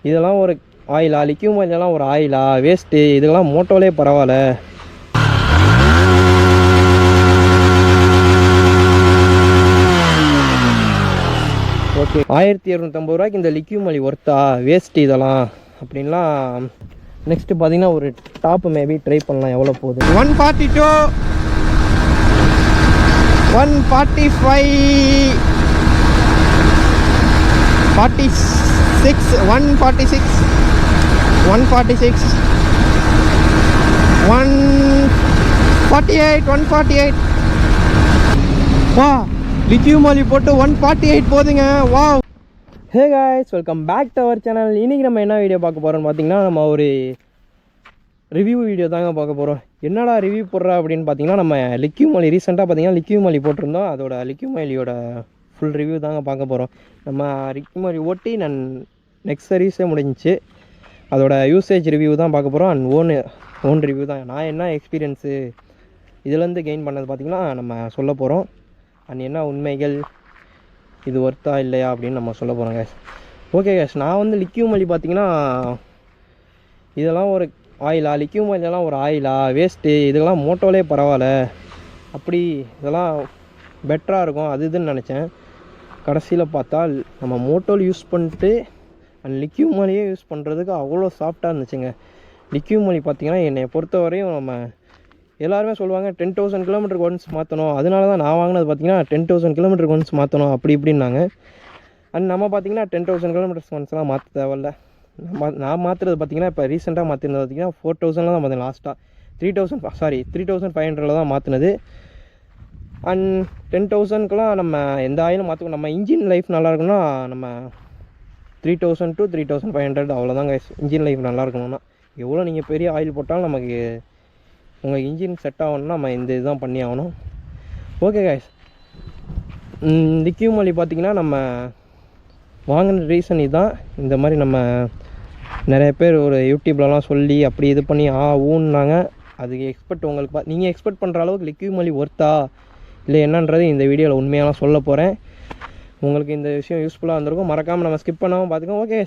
இதெல்லாம் ஒரு ஆயிலா? லிக்யூம் ஆயிலெலாம் ஒரு ஆயிலா? வேஸ்ட்டு. இதெல்லாம் மோட்டோலே பரவாயில்ல. ஓகே, 1250 ரூபாய்க்கு இந்த லிக்யூம் ஆயில் ஒர்த்தா? வேஸ்ட்டு இதெல்லாம் அப்படின்லாம். நெக்ஸ்ட்டு பார்த்தீங்கன்னா ஒரு டாப்பு மேபி ட்ரை பண்ணலாம். எவ்வளோ போகுது? 142, 145, 46, 146, 146, 148, 148. வா, லிக்யூம் ஆயில் போட்டு 148 போதுங்க. வா. Hey guys, welcome back to our channel. இன்றைக்கி நம்ம என்ன வீடியோ பார்க்க போகிறோம்னு பார்த்தீங்கன்னா, நம்ம ஒரு ரிவ்யூ வீடியோ தாங்க பார்க்க போகிறோம். என்னடா ரிவ்யூ போடுறா அப்படின்னு பார்த்தீங்கன்னா, நம்ம லிக்யூம் ஆயில் ரீசெண்டாக பார்த்தீங்கன்னா லிக்யூம் ஆயில் போட்டிருந்தோம். அதோட லிக்யூம் ஆயிலியோட ஃபுல் ரிவ்யூ தாங்க பார்க்க போகிறோம். நம்ம லிக்யூம் ஆயில் ஓட்டி நெக்ஸ்ட் சர்வீஸே முடிஞ்சிச்சு. அதோட யூசேஜ் ரிவ்யூ தான் பார்க்க போகிறோம். அண்ட் ஓன் ரிவ்யூ தான். நான் என்ன எக்ஸ்பீரியன்ஸு இதுலேருந்து கெயின் பண்ணது பார்த்திங்கன்னா நம்ம சொல்ல போகிறோம். அண்ட் என்ன உண்மைகள், இது ஒர்த்தா இல்லையா அப்படின்னு நம்ம சொல்ல போகிறோம் கேஷ். ஓகே கேஷ், நான் வந்து லிக்யூம் ஆயில் பார்த்திங்கன்னா, இதெல்லாம் ஒரு ஆயிலா? லிக்யூம் ஆயிலெலாம் ஒரு ஆயிலா? வேஸ்ட்டு. இதெல்லாம் மோட்டோலே பரவாயில்ல, அப்படி இதெல்லாம் பெட்டராக இருக்கும் அது இதுன்னு நினச்சேன். கடைசியில் பார்த்தா நம்ம மோட்டோவில் யூஸ் பண்ணிட்டு அண்ட் லிக்யூம் ஆயிலையே யூஸ் பண்ணுறதுக்கு அவ்வளோ சாஃப்டாக இருந்துச்சுங்க. லிக்யூம் ஆயில் பார்த்திங்கன்னா என்னை பொறுத்தவரையும் நம்ம எல்லாருமே சொல்லுவாங்க 10,000 கிலோமீட்டருக்கு ஒன்ஸ் மாற்றணும். அதனால தான் நான் வாங்கினது பார்த்திங்கன்னா 10,000 கிலோமீட்டருக்கு ஒன்ஸ் மாற்றணும் அப்படி இப்படின்னாங்க. அண்ட் நம்ம பார்த்திங்கன்னா 10,000 கிலோமீட்டர்ஸ் ஒன்ஸ்லாம் மாற்ற தேவையில்ல. நான் மாற்றுறது பார்த்திங்கன்னா இப்போ ரீசெண்டாக மாற்றிருந்தது பார்த்திங்கன்னா 4,000 தான் பார்த்தேன். லாஸ்ட்டாக 3,500 தான் மாற்றினது. அண்ட் 10,000க்குலாம் நம்ம எந்த ஆயிலும் மாற்றுவோம். நம்ம இன்ஜின் லைஃப் நல்லா இருக்குன்னா நம்ம 3,000 to 3,500 அவ்வளோதாங்க. இன்ஜின் லைஃப் நல்லா இருக்கணும்னா எவ்வளோ நீங்கள் பெரிய ஆயில் போட்டாலும் நமக்கு உங்கள் இன்ஜின் செட் ஆகணும்னா நம்ம இந்த இதுதான் பண்ணி ஆகணும். ஓகே கைஸ், லிக்யூம் ஆயில் பார்த்திங்கன்னா நம்ம வாங்கின ரீசன் இதுதான். இந்த மாதிரி நம்ம நிறைய பேர் ஒரு யூடியூப்லலாம் சொல்லி அப்படி இது பண்ணி ஊன்னாங்க. அதுக்கு எக்ஸ்பெக்ட் உங்களுக்கு நீங்கள் எக்ஸ்பெக்ட் பண்ணுற அளவுக்கு லிக்யூம் ஆயில் ஒர்த்தா இல்லை என்னன்றது இந்த வீடியோவில் உண்மையாக சொல்ல போகிறேன். உங்களுக்கு இந்த விஷயம் யூஸ்ஃபுல்லாக இருந்திருக்கும். மறக்காமல் நம்ம ஸ்கிப் பண்ணாமல் பார்த்துக்கோங்க. ஓகே,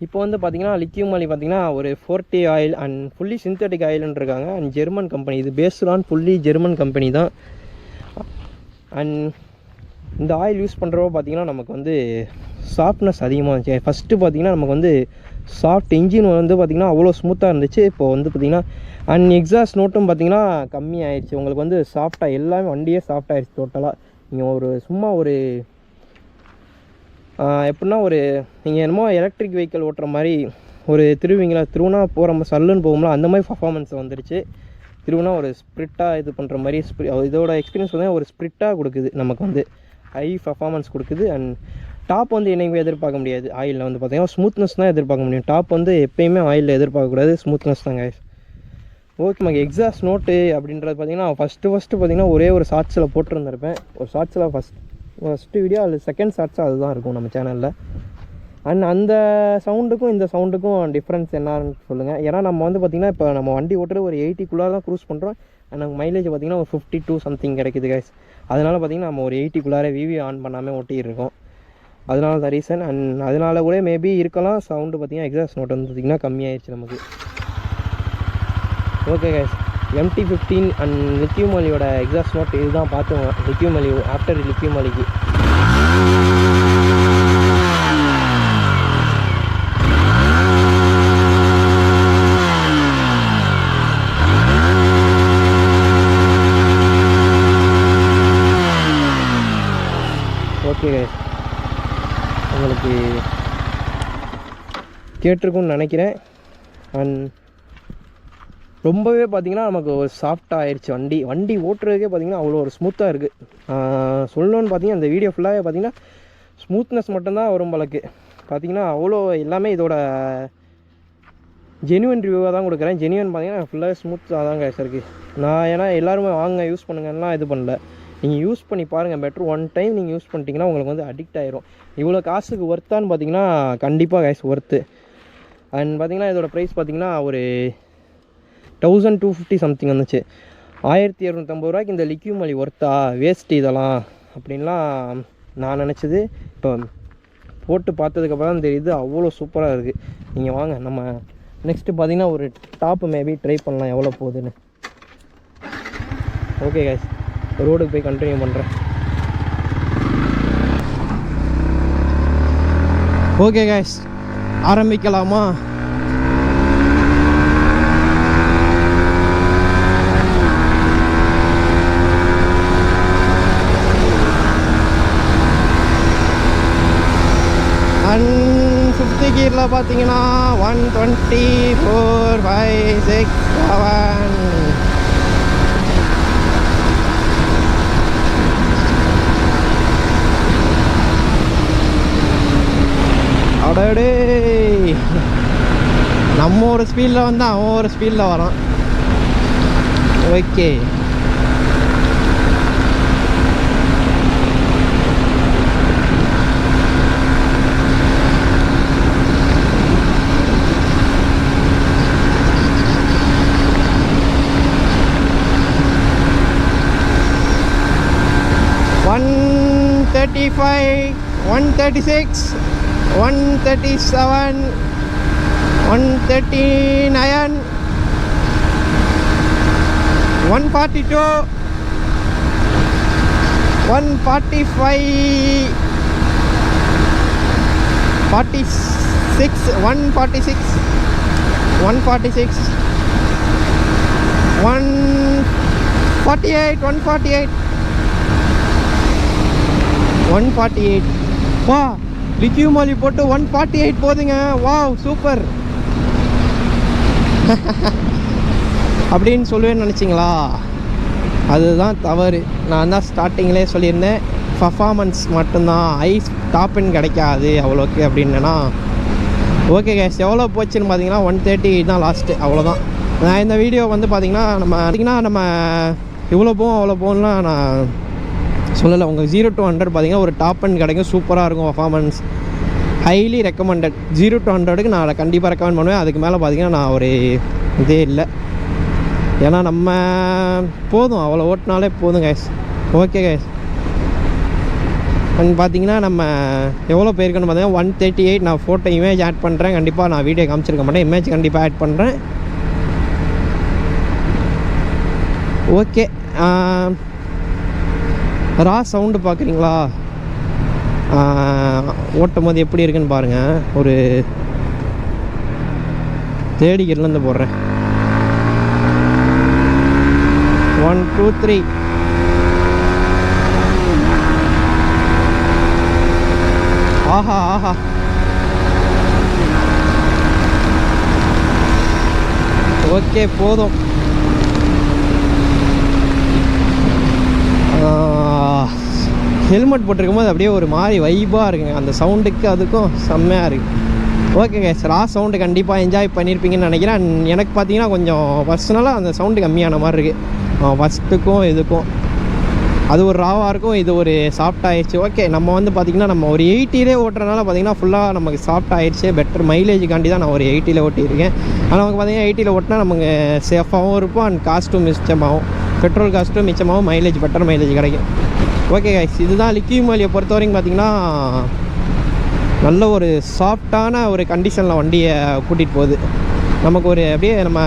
இப்போ வந்து பார்த்திங்கன்னா லிக்யூம் ஆயில் பார்த்திங்கன்னா ஒரு 40 ஆயில் அண்ட் ஃபுல்லி சிந்தட்டிக் ஆயில்னு இருக்காங்க. அண்ட் ஜெர்மன் கம்பெனி, இது based on fully German company தான். அண்ட் இந்த ஆயில் யூஸ் பண்ணுறப்போ பார்த்திங்கன்னா நமக்கு வந்து சாஃப்ட்னஸ் அதிகமாக இருந்துச்சு. ஃபஸ்ட்டு பார்த்திங்கன்னா நமக்கு வந்து சாஃப்ட் இன்ஜின் வந்து பார்த்திங்கன்னா அவ்வளோ ஸ்மூத்தாக இருந்துச்சு. இப்போ வந்து பார்த்திங்கன்னா அண்ட் எக்ஸாஸ்ட் நோட்டும் பார்த்திங்கன்னா கம்மி ஆயிடுச்சு. உங்களுக்கு வந்து சாஃப்டாக எல்லாமே வண்டியே சாஃப்டாகிடுச்சு டோட்டலாக. நீங்கள் சும்மா எப்படின்னா நீங்கள் என்னமோ எலக்ட்ரிக் வெஹிக்கிள் ஓட்டுற மாதிரி திருவினா போகிற சல்லுன்னு போகும்ல, அந்த மாதிரி பர்ஃபார்மன்ஸ் வந்துருச்சு. திருவினா ஒரு ஸ்ப்ரிட்டாக இது பண்ணுற மாதிரி இதோட எக்ஸ்பீரியன்ஸ் வந்து ஒரு ஸ்ப்ரிட்டாக கொடுக்குது. நமக்கு வந்து ஹை பர்ஃபார்மன்ஸ் கொடுக்குது. அண்ட் டாப் வந்து என்னைக்குமே எதிர்பார்க்க முடியாது. ஆயிலில் வந்து பார்த்திங்கன்னா ஸ்மூத்னஸ் தான் எதிர்பார்க்க முடியும். டாப் வந்து எப்போயுமே ஆயிலில் எதிர்பார்க்கக்கூடாது, ஸ்மூத்னஸ் தான் கைஸ். ஓகே, நமக்கு எக்ஸாஸ்ட் நோட்டு அப்படின்றது பார்த்திங்கன்னா ஃபஸ்ட்டு பார்த்திங்கன்னா ஒரே ஒரு ஷார்ட்ஸில் போட்டிருந்திருப்பேன். ஒரு ஷார்ட்ஸில் ஃபஸ்ட்டு வீடியோ அதில் செகண்ட் ஷார்ட்ஸாக அதுதான் இருக்கும் நம்ம சேனலில். அண்ட் அந்த சவுண்டுக்கும் இந்த சவுண்டுக்கும் டிஃப்ரென்ஸ் என்னன்னு சொல்லுங்கள். ஏன்னா நம்ம வந்து பார்த்திங்கன்னா இப்போ நம்ம வண்டி ஓட்டுறது ஒரு 80க்குள்ளே தான் க்ரூஸ் பண்ணுறோம். அண்ட் நமக்கு மைலேஜ் பார்த்திங்கன்னா ஒரு 52 சம்திங் கிடைக்குது கைஸ். அதனால் பார்த்திங்கன்னா நம்ம ஒரு 80க்குள்ளார விவி ஆன் பண்ணாமல் ஓட்டிகிட்டு இருக்கோம். அதனால தான் ரீசன். அண்ட் அதனால கூட மேபி இருக்கலாம் சவுண்டு பார்த்திங்கன்னா எக்ஸாஸ்ட் நோட் வந்து பார்த்திங்கன்னா கம்மியாகிடுச்சு நமக்கு. ஓகே கைஸ், MT-15 அண்ட் லிக்யூம் ஆயிலோட எக்ஸாஸ்ட் நோட் இதுதான் பார்த்துங்க. லிக்யூம் ஆயில் ஆஃப்டர் லிக்யூம் ஆயிலுக்கு ஓகே கைஸ், உங்களுக்கு கேட்டிருக்குன்னு நினைக்கிறேன். அண்ட் ரொம்பவே பார்த்திங்கன்னா நமக்கு ஒரு சாஃப்டாக ஆயிடுச்சு. வண்டி ஓட்டுறதுக்கே பார்த்திங்கன்னா அவ்வளோ ஒரு ஸ்மூத்தாக இருக்குது. சொல்லணுன்னு பார்த்திங்கன்னா இந்த வீடியோ ஃபுல்லாகவே பார்த்திங்கன்னா ஸ்மூத்னஸ் மட்டும்தான் வரும் பழக்கு. பார்த்திங்கன்னா அவ்வளோ எல்லாமே இதோட ஜென்யூன் ரிவ்யூவாக தான் கொடுக்குறேன். ஜென்யூன் பார்த்திங்கன்னா ஃபுல்லாகவே ஸ்மூத்தாக தான் கைஸ் இருக்குது. நான் ஏன்னா எல்லாருமே வாங்க யூஸ் பண்ணுங்கலாம் இது பண்ணல. நீங்கள் யூஸ் பண்ணி பாருங்கள். பெட்ரு ஒன் டைம் நீங்கள் யூஸ் பண்ணிட்டீங்கன்னா உங்களுக்கு வந்து அடிக்ட் ஆகிரும். இவ்வளோ காசுக்கு ஒர்த்தான்னு பார்த்திங்கன்னா கண்டிப்பாக கைஸ் ஒர்த்து. அண்ட் பார்த்திங்கன்னா இதோட ப்ரைஸ் பார்த்திங்கன்னா ஒரு 1,250 சம்திங் வந்துச்சு. 1250 ரூபாய்க்கு இந்த லிக்யூம் ஆயில் ஒர்த்தா? வேஸ்ட்டு இதெல்லாம் அப்படின்லாம் நான் நினச்சது. இப்போ போட்டு பார்த்ததுக்கப்புறம் தான் தெரியுது அவ்வளோ சூப்பராக இருக்குது. நீங்கள் வாங்க நம்ம நெக்ஸ்ட்டு பார்த்தீங்கன்னா ஒரு டாப்பு மேபி ட்ரை பண்ணலாம் எவ்வளோ போகுதுன்னு. ஓகே கைஸ், ரோடுக்கு போய் கண்டினியூ பண்ணுறேன். ஓகே கைஸ், ஆரம்பிக்கலாமா? அண்ட் 50 கீரில் பார்த்தீங்கன்னா 120, 4, 5, 6, 7. அடடே, நம்ம ஒரு ஸ்பீடில் வந்து அவன் ஒரு ஸ்பீடில் வரான். Okay, One 35, 136, 137, 139, 142, 145, 46, 146, 146, 148, 148, 148. வா, லித்தியம் மாலி போட்டு 148 போதுங்க. Wow, super. அப்படின்னு சொல்லுவேன்னு நினச்சிங்களா? அதுதான் தவறு. நான் தான் ஸ்டார்டிங்லேயே சொல்லியிருந்தேன், பர்ஃபார்மன்ஸ் மட்டும்தான், ஐஸ் டாப்னு கிடைக்காது அவ்வளோக்கு அப்படின்னா. ஓகே கேஸ், எவ்வளோ போச்சுன்னு பார்த்தீங்கன்னா 130 தான் லாஸ்ட்டு, அவ்வளோதான். நான் இந்த வீடியோ வந்து பார்த்திங்கன்னா நம்ம இவ்வளோ போகும் அவ்வளோ போகணும்னா நான் சொல்லலை. உங்கள் 0 to 100 பார்த்தீங்கன்னா ஒரு டாப் அண்ட் கிடைக்கும், சூப்பராக இருக்கும் பர்ஃபார்மன்ஸ். Highly recommended. 0 to 100க்கு நான் கண்டிப்பாக ரெக்கமெண்ட் பண்ணுவேன். அதுக்கு மேலே பார்த்தீங்கன்னா நான் ஒரு இதே இல்லை. ஏன்னா நம்ம போதும், அவ்வளோ ஓட்டினாலே போதும் கைஸ். ஓகே கைஸ், அண்ட் பார்த்தீங்கன்னா நம்ம எவ்வளோ போயிருக்கோன்னு பார்த்தீங்கன்னா 138. நான் ஃபோட்டோ இமேஜ் ஆட் பண்ணுறேன். கண்டிப்பாக நான் வீடியோ காமிச்சிருக்க மாட்டேன், இமேஜ் கண்டிப்பாக ஆட் பண்ணுறேன். ஓகே, ரா சவுண்டு பார்க்குறீங்களா? ஓட்டும் போது எப்படி இருக்குன்னு பாருங்கள். ஒரு தேடிக்கிறதுலேருந்து போடுறேன். 1, 2, 3. ஆஹா ஆஹா, ஓகே போதும். ஹெல்மெட் போட்டிருக்கும் போது அப்படியே ஒரு மாதிரி வைப்பாக இருக்குங்க, அந்த சவுண்டுக்கு அதுக்கும் செம்மையாக இருக்குது. ஓகே கேஸ், ரா சவுண்டு கண்டிப்பாக என்ஜாய் பண்ணியிருப்பீங்கன்னு நினைக்கிறேன். எனக்கு பார்த்தீங்கன்னா கொஞ்சம் பர்சனலாக அந்த சவுண்டு கம்மியான மாதிரி இருக்குது ஃபஸ்ட்டுக்கும் இதுக்கும். அது ஒரு ராவாக இருக்கும், இது ஒரு சாஃப்ட் ஆகிடுச்சு. ஓகே, நம்ம வந்து பார்த்திங்கன்னா நம்ம ஒரு 80 ஓட்டுறதுனால பார்த்திங்கன்னா ஃபுல்லாக நமக்கு சாஃப்ட் ஆகிடுச்சு. பெட்டர் மைலேஜுக்காண்டி தான் நான் ஒரு 80 ஓட்டியிருக்கேன். ஆனால் நமக்கு பார்த்திங்கன்னா 80 ஓட்டினா நமக்கு சேஃபாகவும் இருக்கும் அண்ட் காஸ்ட்டும் மிச்சமாகும், பெட்ரோல் காஸ்ட்டும் மிச்சமாகவும், மைலேஜ் பெட்டர் மைலேஜ் கிடைக்கும். ஓகே கைஸ், இதுதான் லித்தியம் மாலியை பொறுத்த வரைக்கும் பார்த்திங்கன்னா நல்ல ஒரு சாஃப்டான ஒரு கண்டிஷனில் வண்டியை கூட்டிகிட்டு போகுது. நமக்கு ஒரு அப்படியே நம்ம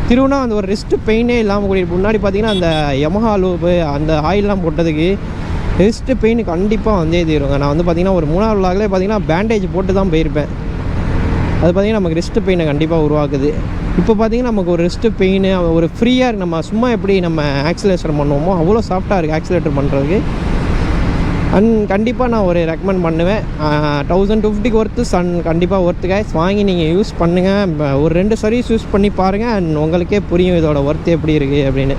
திருவுனா அந்த ஒரு ரிஸ்ட்டு பெயினே இல்லாமல் கூட்டிகிட்டு. முன்னாடி பார்த்திங்கன்னா அந்த யமஹா லூப்பு அந்த ஆயிலெலாம் போட்டதுக்கு ரிஸ்ட்டு பெயின் கண்டிப்பாக வந்தே தீருங்க. நான் வந்து பார்த்திங்கன்னா ஒரு 3வது விளாக்லேயே பார்த்திங்கன்னா பேண்டேஜ் போட்டு தான் போயிருப்பேன். அது பார்த்திங்கன்னா நமக்கு ரிஸ்ட்டு பெயினை கண்டிப்பாக உருவாக்குது. இப்போ பார்த்திங்கன்னா நமக்கு ஒரு ரிஸ்ட்டு பெயின் ஒரு ஃப்ரீயாக இருக்குது. நம்ம சும்மா எப்படி நம்ம ஆக்சிலேட்டர் பண்ணுவோமோ அவ்வளோ சாஃப்டாக இருக்குது ஆக்சிலேட்டர் பண்ணுறதுக்கு. அண்ட் கண்டிப்பாக நான் ஒரு ரெக்கமெண்ட் பண்ணுவேன். 1250 ஒர்த்து கண்டிப்பாக ஒர்த்து கைஸ். வாங்கி நீங்கள் யூஸ் பண்ணுங்கள். ஒரு 2 சர்வீஸ் யூஸ் பண்ணி பாருங்கள் அண்ட் உங்களுக்கே புரியும் இதோட ஒர்த்து எப்படி இருக்குது அப்படின்னு.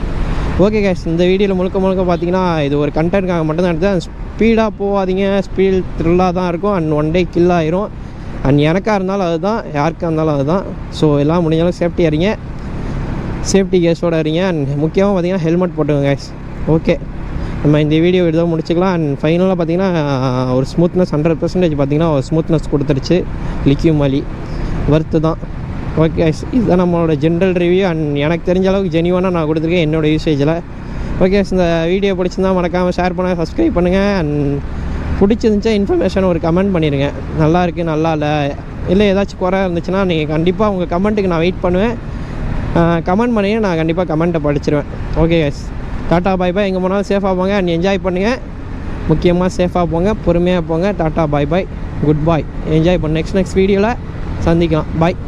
ஓகே கைஸ், இந்த வீடியோவில் முழுக்க பார்த்திங்கன்னா இது ஒரு கண்டென்ட்காக மட்டும்தான் எடுத்தேன். ஸ்பீடாக போகாதீங்க, ஸ்பீட் த்ரில்லாக தான் இருக்கும் அண்ட் ஒன் டே கில் ஆயிரும். அண்ட் எனக்காக இருந்தாலும் அதுதான், யாருக்காக இருந்தாலும் அதுதான். ஸோ எல்லாம் முடிஞ்சாலும் சேஃப்டி அறிங்க, சேஃப்டி கேஸோடு அறிங்க. அண்ட் முக்கியமாக பார்த்திங்கன்னா ஹெல்மெட் போட்டுங்க கைஸ். ஓகே, நம்ம இந்த வீடியோ இதோ முடிச்சுக்கலாம். அண்ட் ஃபைனலாக பார்த்திங்கன்னா ஒரு ஸ்மூத்னஸ் 100% பார்த்திங்கன்னா ஒரு ஸ்மூத்னஸ் கொடுத்துருச்சு லித்தியம் மாலி. ஒர்த்து தான். ஓகே, இதுதான் நம்மளோட ஜென்ரல் ரிவ்யூ. அண்ட் எனக்கு தெரிஞ்ச அளவுக்கு ஜெனியூனாக நான் கொடுத்துருக்கேன் என்னோடய யூசேஜில். ஓகே, இந்த வீடியோ பிடிச்சிருந்தா மறக்காமல் ஷேர் பண்ணுங்கள், சப்ஸ்கிரைப் பண்ணுங்கள். அண்ட் பிடிச்சிருந்துச்சா இன்ஃபர்மேஷன் ஒரு கமெண்ட் பண்ணிடுங்க. நல்லா இருக்குது, நல்லா இல்லை ஏதாச்சும் குறை இருந்துச்சுன்னா நீங்கள் கண்டிப்பாக உங்கள் கமெண்ட்டுக்கு நான் வெயிட் பண்ணுவேன். கமெண்ட் பண்ணிங்க, நான் கண்டிப்பாக கமெண்ட்டை படிச்சிருவேன். ஓகே கைஸ், டாட்டா பாய் பாய். எங்கே போனாலும் சேஃபாக போங்க அண்ட் என்ஜாய் பண்ணுங்கள். முக்கியமாக சேஃபாக போங்க, பொறுமையாக போங்க. டாட்டா பாய் பாய், குட் பாய், என்ஜாய் பண்ண. நெக்ஸ்ட் வீடியோவில் சந்திக்கலாம். பாய்.